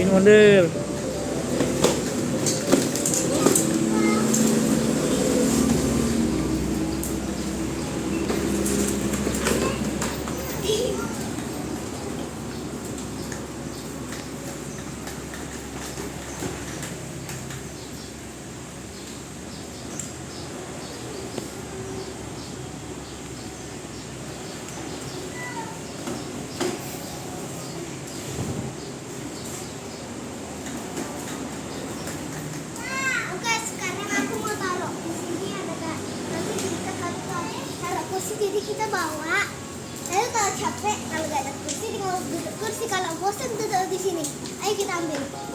Pin Wonder. Oke, sekarang aku mau taruh di sini ada kak. Nanti kita taruh kursi jadi kita bawa. Lalu kalau capek, kalau nggak ada kursi tinggal duduk kursi. Kalau bosan duduk di sini. Ayo kita ambil.